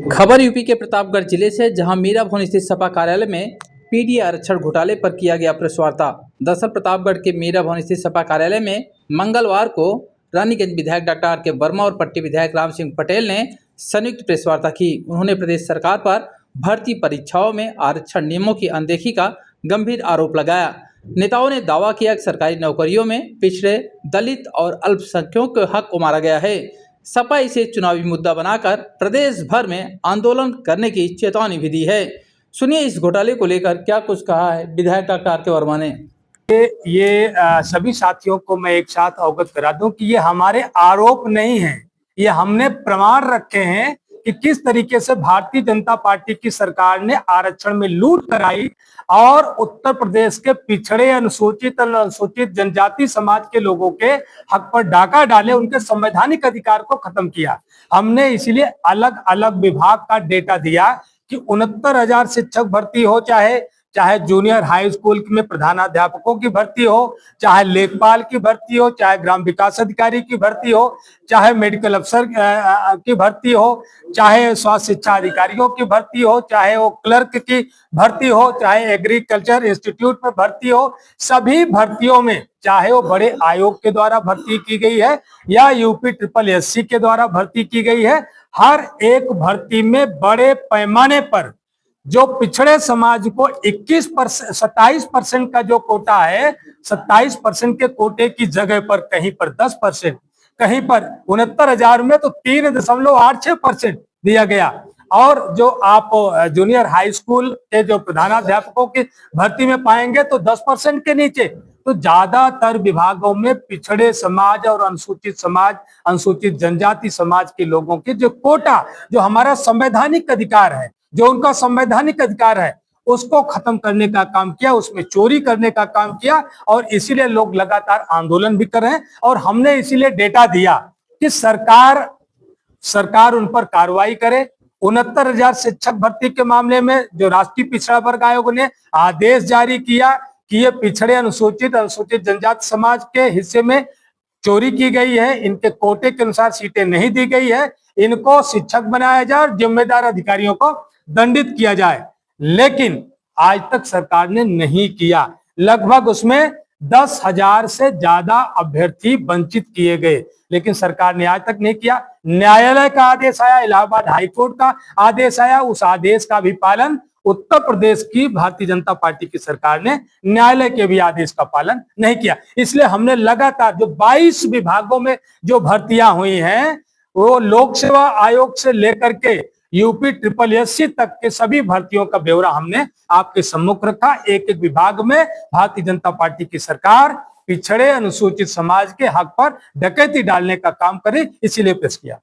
खबर यूपी के प्रतापगढ़ जिले से, जहां मीरा भवन स्थित सपा कार्यालय में पीडीए आरक्षण घोटाले पर किया गया प्रेस वार्ता। दरअसल प्रतापगढ़ के मीरा भवन स्थित सपा कार्यालय में मंगलवार को रानीगंज विधायक डॉक्टर आर.के. वर्मा और पट्टी विधायक राम सिंह पटेल ने संयुक्त प्रेस वार्ता की। उन्होंने प्रदेश सरकार पर भर्ती परीक्षाओं में आरक्षण नियमों की अनदेखी का गंभीर आरोप लगाया। नेताओं ने दावा किया कि सरकारी नौकरियों में पिछड़े, दलित और अल्पसंख्यकों के हक को मारा गया है। सपा इसे चुनावी मुद्दा बनाकर प्रदेश भर में आंदोलन करने की चेतावनी भी दी है। सुनिए इस घोटाले को लेकर क्या कुछ कहा है विधायक डॉक्टर आर.के. वर्मा ने। सभी साथियों को मैं एक साथ अवगत करा दूं कि ये हमारे आरोप नहीं है, ये हमने प्रमाण रखे हैं कि किस तरीके से भारतीय जनता पार्टी की सरकार ने आरक्षण में लूट कराई और उत्तर प्रदेश के पिछड़े, अनुसूचित और अनुसूचित जनजाति समाज के लोगों के हक पर डाका डाले, उनके संवैधानिक अधिकार को खत्म किया। हमने इसीलिए अलग अलग विभाग का डेटा दिया कि 69,000 शिक्षक भर्ती हो, चाहे जूनियर हाई स्कूल में प्रधानाध्यापकों की भर्ती हो, चाहे लेखपाल की भर्ती हो, चाहे ग्राम विकास अधिकारी की भर्ती हो, चाहे मेडिकल अफसर की भर्ती हो, चाहे स्वास्थ्य शिक्षा अधिकारियों की भर्ती हो, चाहे वो क्लर्क की भर्ती हो, चाहे एग्रीकल्चर इंस्टीट्यूट में भर्ती हो, सभी भर्तियों में चाहे वो बड़े आयोग के द्वारा भर्ती की गई है या UPSSC के द्वारा भर्ती की गई है, हर एक भर्ती में बड़े पैमाने पर जो पिछड़े समाज को 27% का जो कोटा है, 27% के कोटे की जगह पर कहीं पर 10%, कहीं पर 69,000 में तो 3.86% दिया गया। और जो आप जूनियर हाई स्कूल के जो प्रधानाध्यापकों की भर्ती में पाएंगे तो 10% के नीचे। तो ज्यादातर विभागों में पिछड़े समाज और अनुसूचित समाज, अनुसूचित जनजाति समाज के लोगों के जो कोटा, जो हमारा संवैधानिक अधिकार है, जो उनका संवैधानिक अधिकार है, उसको खत्म करने का काम किया, उसमें चोरी करने का काम किया। और इसीलिए लोग लगातार आंदोलन भी कर रहे हैं। और हमने इसीलिए डेटा दिया कि सरकार उन पर कार्रवाई करे। 69,000 शिक्षक भर्ती के मामले में जो राष्ट्रीय पिछड़ा वर्ग आयोग ने आदेश जारी किया कि ये पिछड़े, अनुसूचित जनजाति समाज के हिस्से में चोरी की गई है, इनके कोटे के अनुसार सीटें नहीं दी गई है, इनको शिक्षक बनाया जाए और जिम्मेदार अधिकारियों को दंडित किया जाए। लेकिन आज तक सरकार ने नहीं किया। लगभग उसमें 10,000 से ज्यादा अभ्यर्थी वंचित किए गए, लेकिन सरकार ने आज तक नहीं किया। न्यायालय का आदेश आया, इलाहाबाद हाईकोर्ट का आदेश आया, उस आदेश का भी पालन उत्तर प्रदेश की भारतीय जनता पार्टी की सरकार ने न्यायालय के भी आदेश का पालन नहीं किया। इसलिए हमने लगातार जो 22 विभागों में जो भर्तियां हुई हैं, वो लोक सेवा आयोग से लेकर के UPSSC तक के सभी भर्तियों का ब्यौरा हमने आपके सम्मुख रखा। एक एक विभाग में भारतीय जनता पार्टी की सरकार पिछड़े, अनुसूचित समाज के हक पर डकैती डालने का काम करे, इसीलिए पेश किया।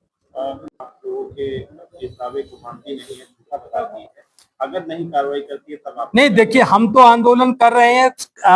अगर नहीं कार्रवाई करती है तब आप नहीं, देखिए हम तो आंदोलन कर रहे हैं,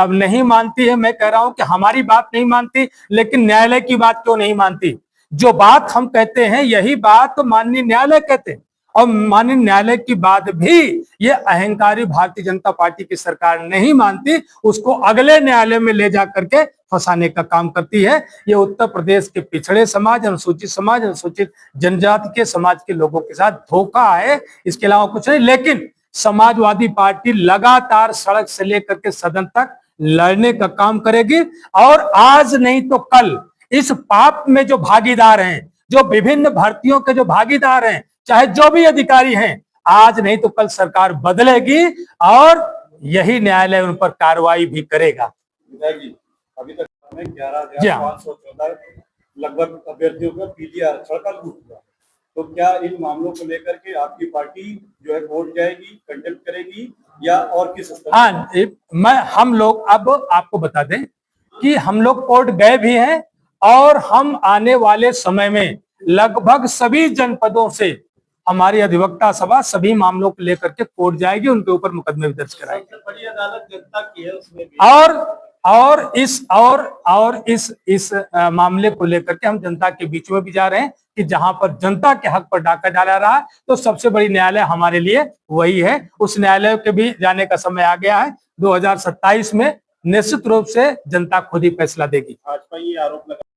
नहीं मानती है। मैं कह रहा हूं कि हमारी बात नहीं मानती, लेकिन न्यायालय की बात क्यों नहीं मानती? जो बात हम कहते हैं यही बात माननीय न्यायालय कहते हैं, और माननीय न्यायालय की बात भी ये अहंकारी भारतीय जनता पार्टी की सरकार नहीं मानती, उसको अगले न्यायालय में ले जा करके फंसाने का काम करती है। ये उत्तर प्रदेश के पिछड़े समाज, अनुसूचित जनजाति के समाज के लोगों के साथ धोखा है, इसके अलावा कुछ नहीं। लेकिन समाजवादी पार्टी लगातार सड़क से लेकर के सदन तक लड़ने का काम करेगी, और आज नहीं तो कल इस पाप में जो भागीदार हैं, जो विभिन्न भर्तियों के जो भागीदार हैं, चाहे जो भी अधिकारी हैं, आज नहीं तो कल सरकार बदलेगी और यही न्यायालय उन पर कार्रवाई भी करेगा। अभी तक 11,514 लगभग अभ्यर्थियों का पीडीए आरक्षण का लूट हुआ, तो क्या इन मामलों को लेकर के आपकी पार्टी जो है कोर्ट जाएगी, कंटेम्प्ट करेगी, या और किस स्तर? हाँ, हम लोग अब आपको बता दें कि हम लोग कोर्ट गए भी हैं, और हम आने वाले समय में लगभग सभी जनपदों से हमारी अधिवक्ता सभा सभी मामलों को लेकर के कोर्ट जाएगी, उनके ऊपर मुकदमे भी दर्ज कराएगी। सबसे बड़ी अदालत जनता की है, उसमें भी और इस मामले को लेकर के हम जनता के बीच में भी जा रहे हैं कि जहां पर जनता के हक पर डाका डाला रहा, तो सबसे बड़ी न्यायालय हमारे लिए वही है। उस न्यायालय के भी जाने का समय आ गया है। 2027 में निश्चित रूप से जनता खुद ही फैसला देगी। भाजपा ये आरोप लगा